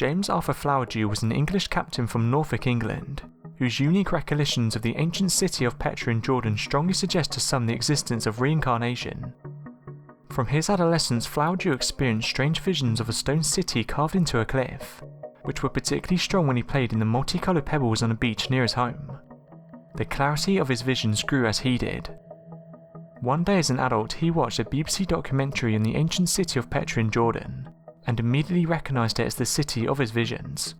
James Arthur Flowerdew was an English captain from Norfolk, England, whose unique recollections of the ancient city of Petra in Jordan strongly suggest to some the existence of reincarnation. From his adolescence, Flowerdew experienced strange visions of a stone city carved into a cliff, which were particularly strong when he played in the multicoloured pebbles on a beach near his home. The clarity of his visions grew as he did. One day as an adult, he watched a BBC documentary on the ancient city of Petra in Jordan, and immediately recognised it as the city of his visions.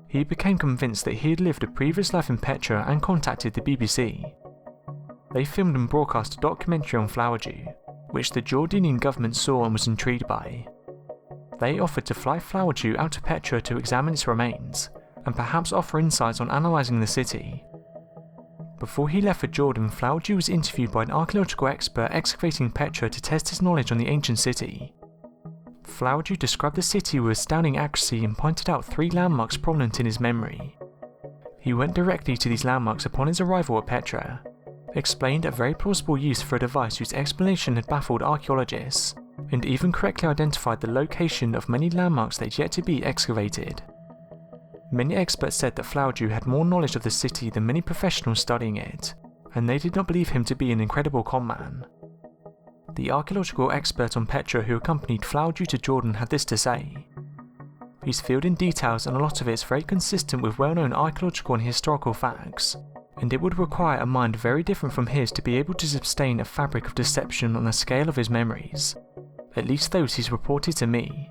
He became convinced that he had lived a previous life in Petra and contacted the BBC. They filmed and broadcast a documentary on Flowerdew, which the Jordanian government saw and was intrigued by. They offered to fly Flowerdew out to Petra to examine its remains, and perhaps offer insights on analysing the city. Before he left for Jordan, Flowerdew was interviewed by an archaeological expert excavating Petra to test his knowledge on the ancient city. Flowerdew described the city with astounding accuracy and pointed out 3 landmarks prominent in his memory. He went directly to these landmarks upon his arrival at Petra, explained a very plausible use for a device whose explanation had baffled archaeologists, and even correctly identified the location of many landmarks that had yet to be excavated. Many experts said that Flowerdew had more knowledge of the city than many professionals studying it, and they did not believe him to be an incredible conman. The archaeological expert on Petra who accompanied Flowerdew to Jordan had this to say: "He's filled in details and a lot of it is very consistent with well-known archaeological and historical facts, and it would require a mind very different from his to be able to sustain a fabric of deception on the scale of his memories, at least those he's reported to me.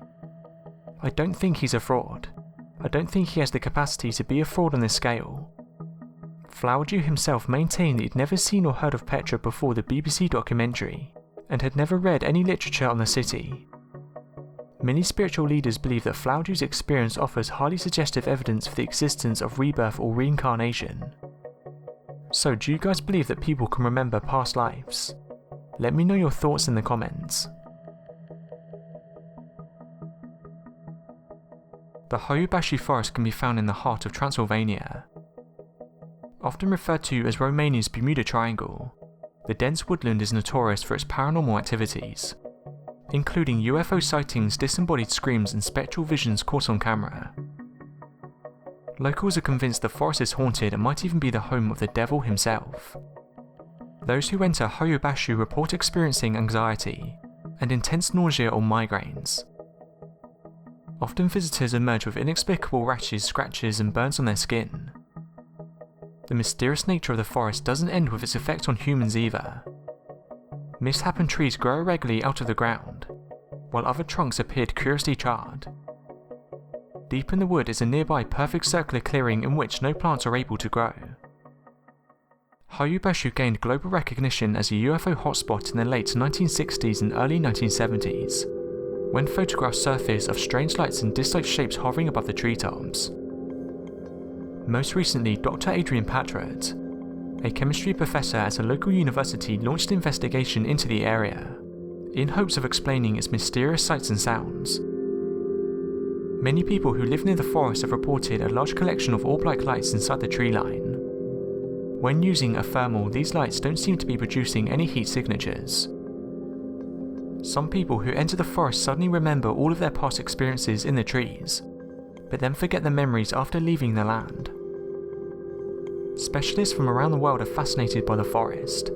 I don't think he's a fraud. I don't think he has the capacity to be a fraud on this scale." Flowerdew himself maintained that he'd never seen or heard of Petra before the BBC documentary, and had never read any literature on the city. Many spiritual leaders believe that Flowerdew's experience offers highly suggestive evidence for the existence of rebirth or reincarnation. So, do you guys believe that people can remember past lives? Let me know your thoughts in the comments. The Bashi forest can be found in the heart of Transylvania. Often referred to as Romania's Bermuda Triangle, the dense woodland is notorious for its paranormal activities, including UFO sightings, disembodied screams and spectral visions caught on camera. Locals are convinced the forest is haunted and might even be the home of the devil himself. Those who enter Bashi report experiencing anxiety and intense nausea or migraines. Often visitors emerge with inexplicable rashes, scratches and burns on their skin. The mysterious nature of the forest doesn't end with its effect on humans either. Misshapen trees grow irregularly out of the ground, while other trunks appeared curiously charred. Deep in the wood is a nearby perfect circular clearing in which no plants are able to grow. Bashi gained global recognition as a UFO hotspot in the late 1960s and early 1970s, when photographs surfaced of strange lights and disc-like shapes hovering above the treetops. Most recently, Dr. Adrian Patrat, a chemistry professor at a local university, launched an investigation into the area, in hopes of explaining its mysterious sights and sounds. Many people who live near the forest have reported a large collection of orb-like lights inside the tree line. When using a thermal, these lights don't seem to be producing any heat signatures. Some people who enter the forest suddenly remember all of their past experiences in the trees, but then forget their memories after leaving the land. Specialists from around the world are fascinated by the forest.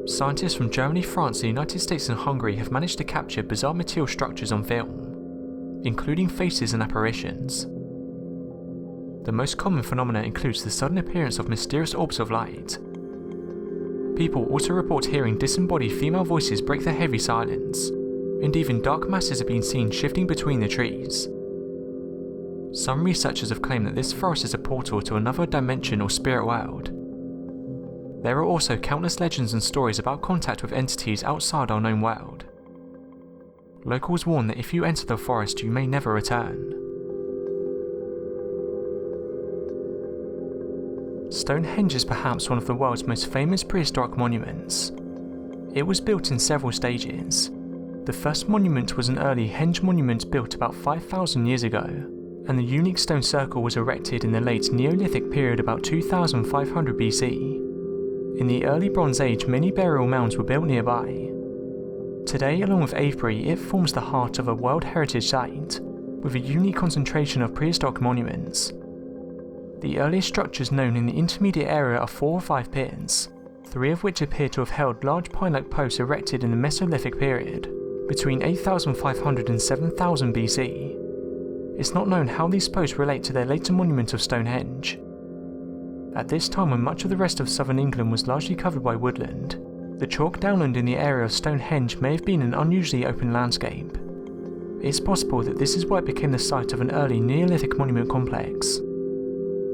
Scientists from Germany, France, the United States and Hungary have managed to capture bizarre material structures on film, including faces and apparitions. The most common phenomena includes the sudden appearance of mysterious orbs of light. People also report hearing disembodied female voices break the heavy silence, and even dark masses have been seen shifting between the trees. Some researchers have claimed that this forest is a portal to another dimension or spirit world. There are also countless legends and stories about contact with entities outside our known world. Locals warn that if you enter the forest you may never return. Stonehenge is perhaps one of the world's most famous prehistoric monuments. It was built in several stages. The first monument was an early henge monument built about 5,000 years ago, and the unique stone circle was erected in the late Neolithic period about 2500 BC. In the early Bronze Age, many burial mounds were built nearby. Today, along with Avebury, it forms the heart of a World Heritage Site, with a unique concentration of prehistoric monuments. The earliest structures known in the intermediate area are 4 or 5 piers, 3 of which appear to have held large pine-like posts erected in the Mesolithic period, between 8,500 and 7,000 BC. It's not known how these posts relate to their later monument of Stonehenge. At this time, when much of the rest of southern England was largely covered by woodland, the chalk downland in the area of Stonehenge may have been an unusually open landscape. It's possible that this is why it became the site of an early Neolithic monument complex.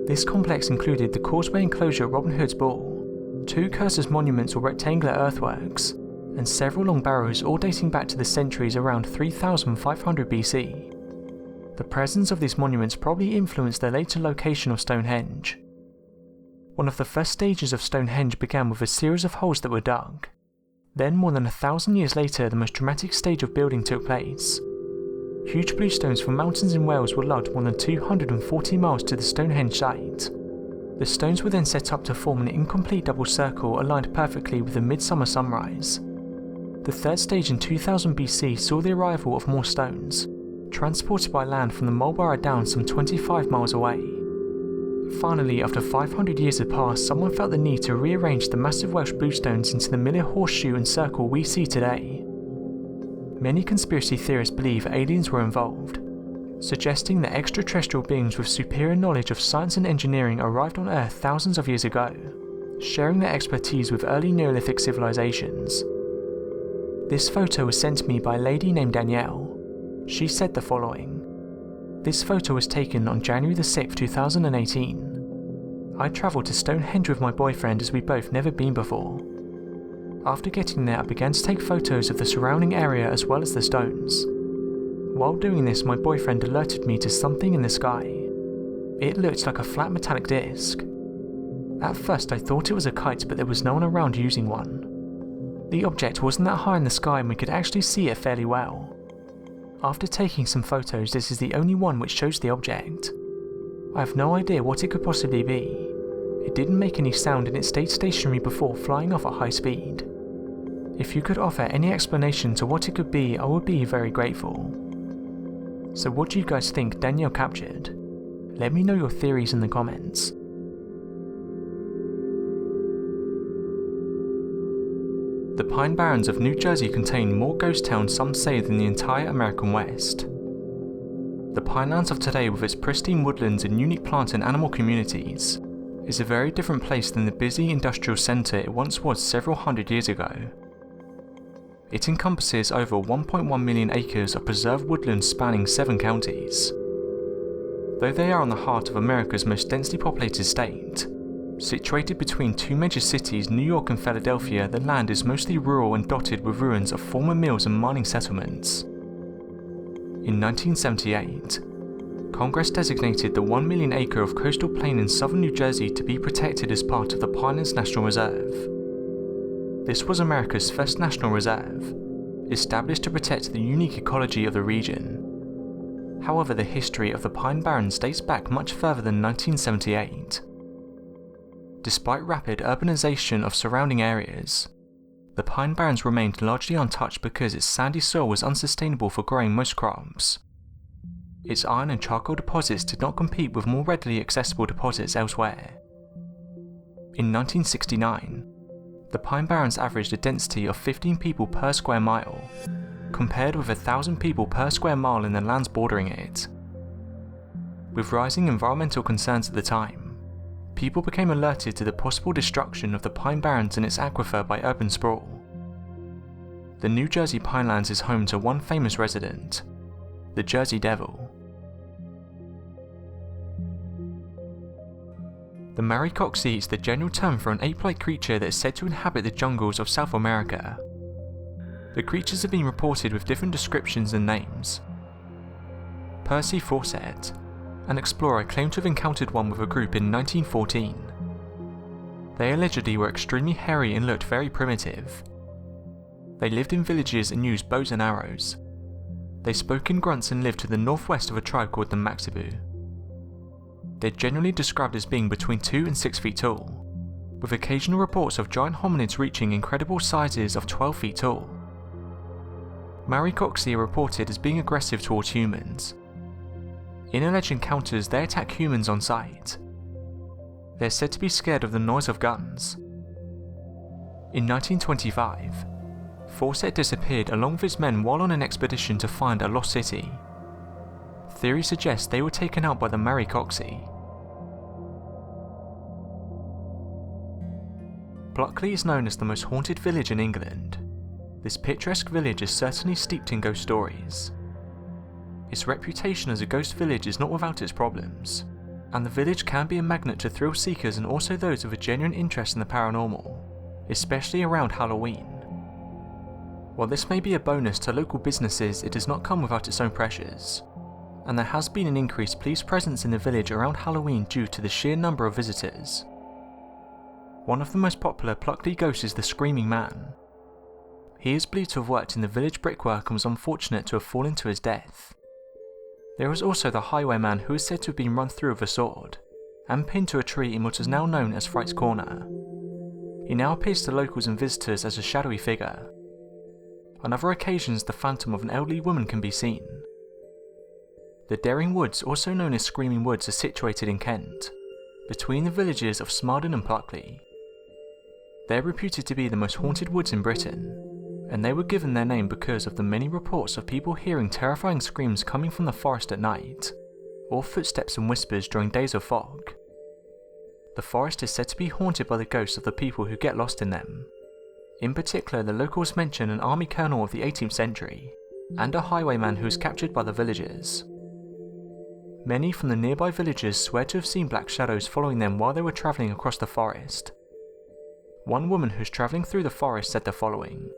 This complex included the causeway enclosure at Robin Hood's Ball, 2 Cursors monuments or rectangular earthworks, and several long barrows all dating back to the centuries around 3500 BC. The presence of these monuments probably influenced their later location of Stonehenge. One of the first stages of Stonehenge began with a series of holes that were dug. Then, more than 1,000 years later, the most dramatic stage of building took place. Huge bluestones from mountains in Wales were lugged more than 240 miles to the Stonehenge site. The stones were then set up to form an incomplete double circle aligned perfectly with the midsummer sunrise. The third stage in 2000 BC saw the arrival of more stones, transported by land from the Marlborough Downs some 25 miles away. Finally, after 500 years had passed, someone felt the need to rearrange the massive Welsh bluestones into the Miller horseshoe and circle we see today. Many conspiracy theorists believe aliens were involved, suggesting that extraterrestrial beings with superior knowledge of science and engineering arrived on Earth thousands of years ago, sharing their expertise with early Neolithic civilizations. This photo was sent to me by a lady named Danielle. She said the following: "This photo was taken on January the 6th, 2018. I travelled to Stonehenge with my boyfriend as we'd both never been before. After getting there, I began to take photos of the surrounding area as well as the stones. While doing this, my boyfriend alerted me to something in the sky. It looked like a flat metallic disc. At first I thought it was a kite, but there was no one around using one. The object wasn't that high in the sky and we could actually see it fairly well. After taking some photos, this is the only one which shows the object. I have no idea what it could possibly be. It didn't make any sound and it stayed stationary before flying off at high speed. If you could offer any explanation to what it could be, I would be very grateful." So what do you guys think Danielle captured? Let me know your theories in the comments. The Pine Barrens of New Jersey contain more ghost towns, some say, than the entire American West. The Pinelands of today, with its pristine woodlands and unique plant and animal communities, is a very different place than the busy industrial centre it once was several hundred years ago. It encompasses over 1.1 million acres of preserved woodlands spanning 7 counties. Though they are on the heart of America's most densely populated state, situated between 2 major cities, New York and Philadelphia, the land is mostly rural and dotted with ruins of former mills and mining settlements. In 1978, Congress designated the 1 million acre of coastal plain in southern New Jersey to be protected as part of the Pinelands National Reserve. This was America's first national reserve, established to protect the unique ecology of the region. However, the history of the Pine Barrens dates back much further than 1978. Despite rapid urbanization of surrounding areas, the Pine Barrens remained largely untouched because its sandy soil was unsustainable for growing most crops. Its iron and charcoal deposits did not compete with more readily accessible deposits elsewhere. In 1969, the Pine Barrens averaged a density of 15 people per square mile, compared with 1,000 people per square mile in the lands bordering it. With rising environmental concerns at the time, people became alerted to the possible destruction of the Pine Barrens and its aquifer by urban sprawl. The New Jersey Pinelands is home to one famous resident, the Jersey Devil. The Maricoxy is the general term for an ape-like creature that is said to inhabit the jungles of South America. The creatures have been reported with different descriptions and names. Percy Fawcett, an explorer, claimed to have encountered one with a group in 1914. They allegedly were extremely hairy and looked very primitive. They lived in villages and used bows and arrows. They spoke in grunts and lived to the northwest of a tribe called the Maxibu. They're generally described as being between 2 and 6 feet tall, with occasional reports of giant hominids reaching incredible sizes of 12 feet tall. Maricoxy are reported as being aggressive towards humans, In alleged encounters, they attack humans on sight. They're said to be scared of the noise of guns. In 1925, Fawcett disappeared along with his men while on an expedition to find a lost city. Theory suggests they were taken out by the Marikoxi. Pluckley is known as the most haunted village in England. This picturesque village is certainly steeped in ghost stories. Its reputation as a ghost village is not without its problems, and the village can be a magnet to thrill seekers and also those with a genuine interest in the paranormal, especially around Halloween. While this may be a bonus to local businesses, it does not come without its own pressures, and there has been an increased police presence in the village around Halloween due to the sheer number of visitors. One of the most popular Pluckley ghosts is the Screaming Man. He is believed to have worked in the village brickwork and was unfortunate to have fallen to his death. There is also the Highwayman, who is said to have been run through with a sword, and pinned to a tree in what is now known as Fright's Corner. He now appears to locals and visitors as a shadowy figure. On other occasions, the phantom of an elderly woman can be seen. The Daring Woods, also known as Screaming Woods, are situated in Kent, between the villages of Smarden and Pluckley. They are reputed to be the most haunted woods in Britain, and they were given their name because of the many reports of people hearing terrifying screams coming from the forest at night, or footsteps and whispers during days of fog. The forest is said to be haunted by the ghosts of the people who get lost in them. In particular, the locals mention an army colonel of the 18th century, and a highwayman who was captured by the villagers. Many from the nearby villages swear to have seen black shadows following them while they were travelling across the forest. One woman who was travelling through the forest said the following: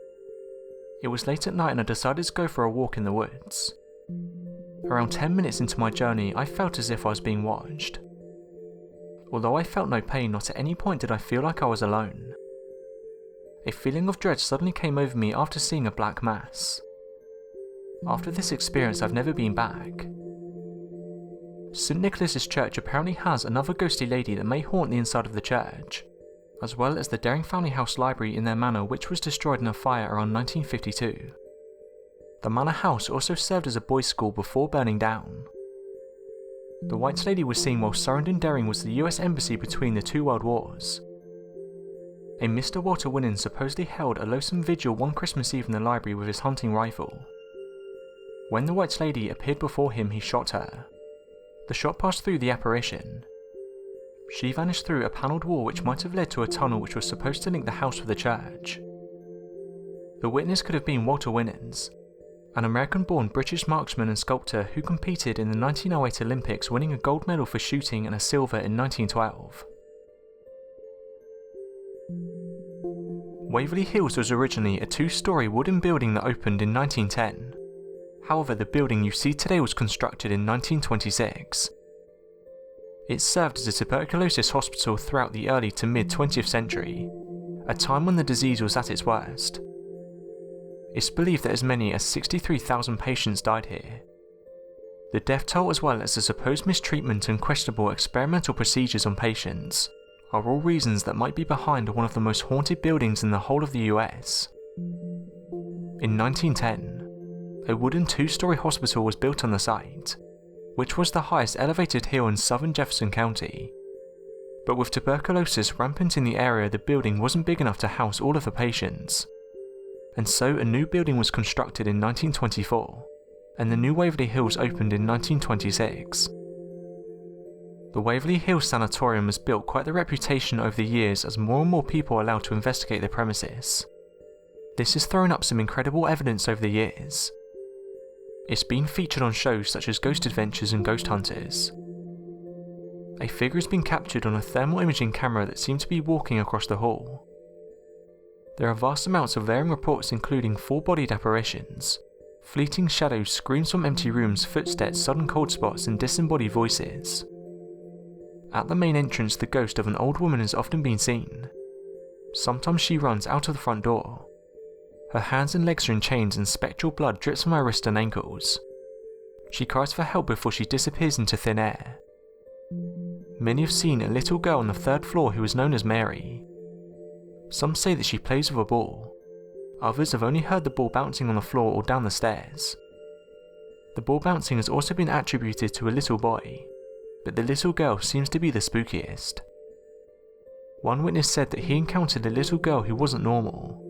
"It was late at night and I decided to go for a walk in the woods. Around 10 minutes into my journey, I felt as if I was being watched. Although I felt no pain, not at any point did I feel like I was alone. A feeling of dread suddenly came over me after seeing a black mass. After this experience, I've never been back." St. Nicholas's Church apparently has another ghostly lady that may haunt the inside of the church, as well as the Daring Family House Library in their manor, which was destroyed in a fire around 1952. The manor house also served as a boys' school before burning down. The White Lady was seen while Surrendon Daring was the US Embassy between the two world wars. A Mr. Walter Winnan supposedly held a lonesome vigil one Christmas Eve in the library with his hunting rifle. When the White Lady appeared before him, he shot her. The shot passed through the apparition. She vanished through a panelled wall which might have led to a tunnel which was supposed to link the house with the church. The witness could have been Walter Winans, an American-born British marksman and sculptor who competed in the 1908 Olympics, winning a gold medal for shooting and a silver in 1912. Waverly Hills was originally a two-storey wooden building that opened in 1910. However, the building you see today was constructed in 1926. It served as a tuberculosis hospital throughout the early to mid-20th century, a time when the disease was at its worst. It's believed that as many as 63,000 patients died here. The death toll, as well as the supposed mistreatment and questionable experimental procedures on patients, are all reasons that might be behind one of the most haunted buildings in the whole of the US. In 1910, a wooden two-storey hospital was built on the site, which was the highest elevated hill in southern Jefferson County. But with tuberculosis rampant in the area, the building wasn't big enough to house all of the patients. And so a new building was constructed in 1924, and the new Waverly Hills opened in 1926. The Waverly Hills Sanatorium has built quite the reputation over the years as more and more people are allowed to investigate the premises. This has thrown up some incredible evidence over the years. It's been featured on shows such as Ghost Adventures and Ghost Hunters. A figure has been captured on a thermal imaging camera that seemed to be walking across the hall. There are vast amounts of varying reports including full-bodied apparitions, fleeting shadows, screams from empty rooms, footsteps, sudden cold spots, and disembodied voices. At the main entrance, the ghost of an old woman has often been seen. Sometimes she runs out of the front door. Her hands and legs are in chains and spectral blood drips from her wrists and ankles. She cries for help before she disappears into thin air. Many have seen a little girl on the 3rd floor who is known as Mary. Some say that she plays with a ball. Others have only heard the ball bouncing on the floor or down the stairs. The ball bouncing has also been attributed to a little boy, but the little girl seems to be the spookiest. One witness said that he encountered a little girl who wasn't normal.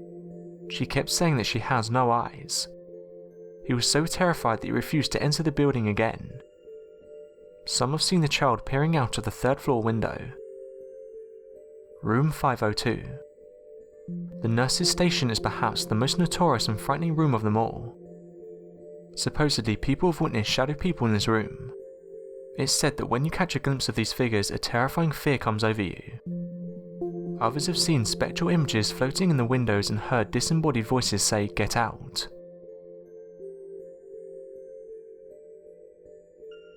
She kept saying that she has no eyes. He was so terrified that he refused to enter the building again. Some have seen the child peering out of the 3rd floor window. Room 502. The nurse's station is perhaps the most notorious and frightening room of them all. Supposedly, people have witnessed shadow people in this room. It's said that when you catch a glimpse of these figures, a terrifying fear comes over you. Others have seen spectral images floating in the windows and heard disembodied voices say, "Get out."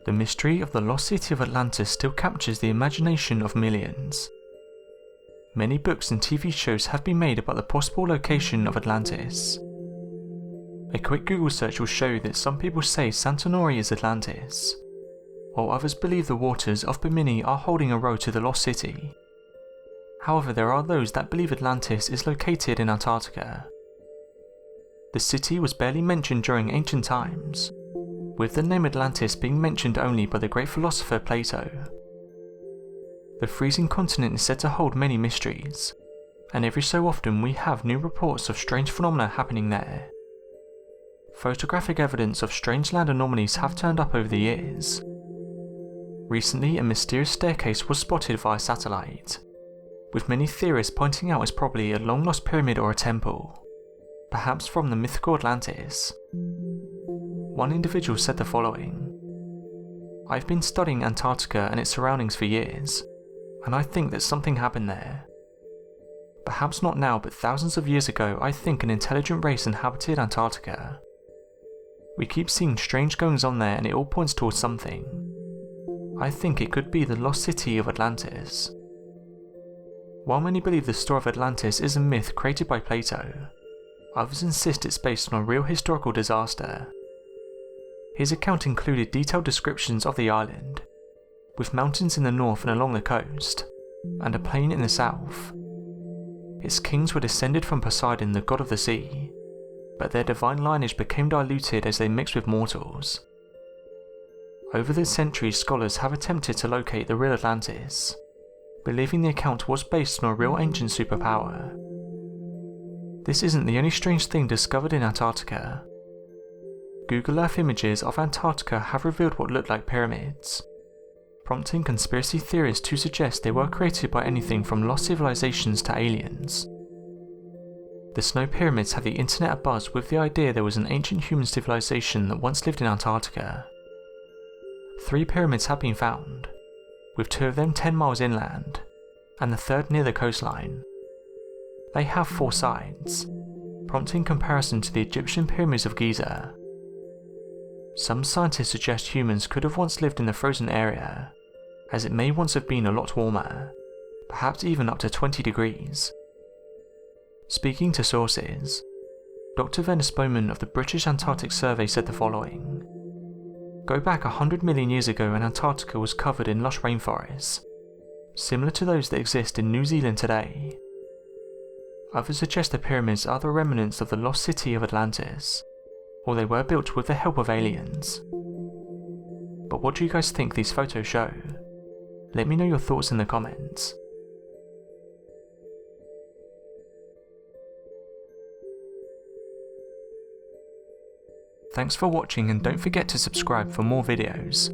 The mystery of the lost city of Atlantis still captures the imagination of millions. Many books and TV shows have been made about the possible location of Atlantis. A quick Google search will show that some people say Santorini is Atlantis, while others believe the waters of Bimini are holding a road to the lost city. However, there are those that believe Atlantis is located in Antarctica. The city was barely mentioned during ancient times, with the name Atlantis being mentioned only by the great philosopher Plato. The freezing continent is said to hold many mysteries, and every so often we have new reports of strange phenomena happening there. Photographic evidence of strange land anomalies have turned up over the years. Recently, a mysterious staircase was spotted via satellite, with many theorists pointing out it's probably a long-lost pyramid or a temple, perhaps from the mythical Atlantis. One individual said the following: "I've been studying Antarctica and its surroundings for years, and I think that something happened there. Perhaps not now, but thousands of years ago I think an intelligent race inhabited Antarctica. We keep seeing strange goings on there and it all points towards something. I think it could be the lost city of Atlantis." While many believe the story of Atlantis is a myth created by Plato, others insist it's based on a real historical disaster. His account included detailed descriptions of the island, with mountains in the north and along the coast, and a plain in the south. Its kings were descended from Poseidon, the god of the sea, but their divine lineage became diluted as they mixed with mortals. Over the centuries, scholars have attempted to locate the real Atlantis, believing the account was based on a real ancient superpower. This isn't the only strange thing discovered in Antarctica. Google Earth images of Antarctica have revealed what looked like pyramids, prompting conspiracy theories to suggest they were created by anything from lost civilizations to aliens. The snow pyramids have the internet abuzz with the idea there was an ancient human civilization that once lived in Antarctica. 3 pyramids have been found, with 2 of them 10 miles inland, and the 3rd near the coastline. They have 4 sides, prompting comparison to the Egyptian pyramids of Giza. Some scientists suggest humans could have once lived in the frozen area, as it may once have been a lot warmer, perhaps even up to 20 degrees. Speaking to sources, Dr. Venus Bowman of the British Antarctic Survey said the following: "Go back 100 million years ago and Antarctica was covered in lush rainforests, similar to those that exist in New Zealand today. Others suggest the pyramids are the remnants of the lost city of Atlantis, or they were built with the help of aliens. But what do you guys think these photos show? Let me know your thoughts in the comments." Thanks for watching, and don't forget to subscribe for more videos.